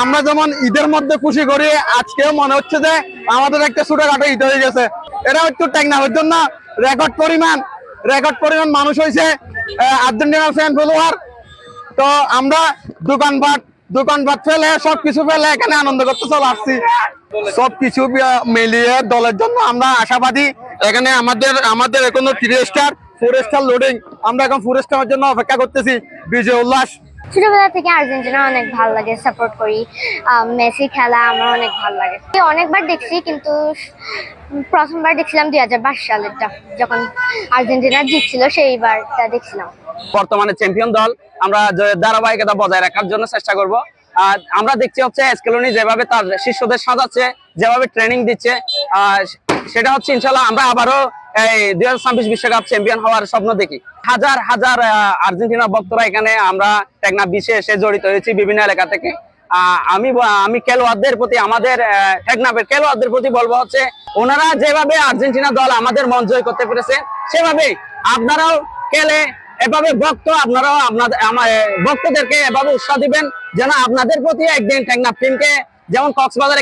আমরা যেমন ঈদের মধ্যে খুশি করি, আজকেও মনে হচ্ছে যে আমাদের একটা ছোটখাটো ঈদ হয়ে গেছে। এটা একটু টেকনাফের জন্য রেকর্ড পরিমাণ মানুষ হয়েছে, আর্জেন্টিনার ফ্যান ফলোয়ার। তো আমরা দোকানপাট ফেলে সবকিছু ফেলে এখানে আনন্দ করতে চলে আসছি। সবকিছু মিলিয়ে দলের জন্য আমরা আশাবাদী। এখানে আমাদের এখনো 3 স্টার 4 স্টার লোডিং, আমরা এখন 4 স্টারের জন্য অপেক্ষা করতেছি। বিজয় উল্লাস। ছোটবেলা থেকে আর্জেন্টিনা অনেক ভালো লাগে, সাপোর্ট করি। মেসি খেলা আমার অনেক ভালো লাগে, অনেকবার দেখছি, কিন্তু প্রথমবার দেখছিলাম 2022 সালেরটা, যখন আর্জেন্টিনা জিতছিল, সেইবারটা দেখছিলাম। বর্তমানে চ্যাম্পিয়ন দল, আমরা ধারাবাহিকতা বজায় রাখার জন্য চেষ্টা করব। আমরা দেখছি হচ্ছে স্কেলোনি যেভাবে তার শিষ্যদের সাজাচ্ছে, যেভাবে ট্রেনিং দিচ্ছে, সেটা হচ্ছে ইনশাল্লাহ আমরা আবারও এই 2026 বিশ্বকাপ চ্যাম্পিয়ন হওয়ার স্বপ্ন দেখি। হাজার হাজার আর্জেন্টিনা ভক্তরা এখানে আমরা টেকনাফ বিচে এসে জড়িত হয়েছি বিভিন্ন এলাকা থেকে। আমি খেলোয়াড়দের প্রতি, আমাদের টেকনাফের খেলোয়াড়দের প্রতি বলবো হচ্ছে, ওনারা যেভাবে আর্জেন্টিনা দল আমাদের মন জয় করতে পেরেছে, সেভাবে আপনারাও খেলে এভাবে আপনারাও ভক্তদেরকে এভাবে উৎসাহ দিবেন, যেন আপনাদের প্রতি একদিন টেকনাফ টিমকে, যেমন কক্সবাজার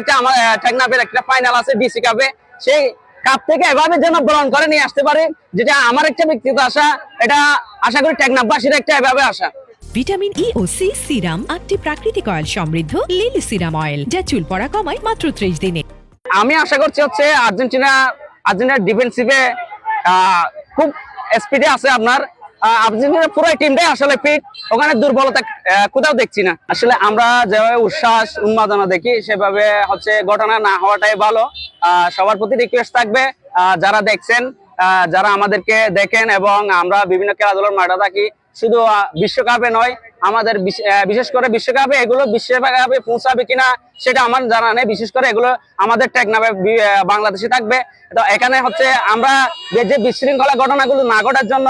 টেকনাফের একটা ফাইনাল আছে ডিসি কাপে, সেই কাপ থেকে এভাবে যেন গ্রহণ করে নিয়ে আসতে পারে, যেটা আমার একটা ব্যক্তিগত আশা। এটা আশা করি টেকনাফবাসীর একটা এভাবে আশা। ভিটামিন ই ও সি সিরাম, 8টি প্রাকৃতিক অয়েল সমৃদ্ধ লিলি সিরাম অয়েল, যা চুল পড়া কমায় মাত্র 30 দিনে। আমি আশা করছি হচ্ছে আর্জেন্টিনার ডিফেন্সিভে খুব স্পিডে আছে আপনার। আর্জেন্টিনার পুরো টিমটাই আসলে ফিট, ওখানে দুর্বলতা কোথাও দেখছি না। আসলে আমরা যেভাবে উচ্ছ্বাস উন্মাদনা দেখি, সেভাবে হচ্ছে ঘটনা না হওয়াটাই ভালো। সবার প্রতি রিকোয়েস্ট থাকবে, যারা দেখছেন, যারা আমাদেরকে দেখেন এবং আমরা বিভিন্ন খেলাধুলার মাঠে থাকি, শুধু বিশ্বকাপে নয়, আমাদের বিশেষ করে বিশ্বকাপে এগুলো বিশ্বকাপে পৌঁছাবে কিনা সেটা আমার জানা নেই। বিশেষ করে এগুলো আমাদের টেকনাফে বাংলাদেশে থাকবে। তো এখানে হচ্ছে আমরা যে বিশৃঙ্খলা ঘটনাগুলো না ঘটার জন্য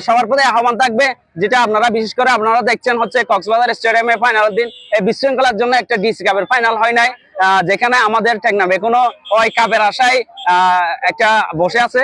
সবার প্রতি আহ্বান থাকবে, যেটা আপনারা বিশেষ করে আপনারা দেখছেন হচ্ছে কক্সবাজার স্টেডিয়ামে ফাইনালের দিন এই বিশৃঙ্খলার জন্য একটা ডিসি কাপের ফাইনাল হয় নাই, যেখানে আমাদের টেকনাফে কোনো ওই কাপের আশায় একটা বসে আছে।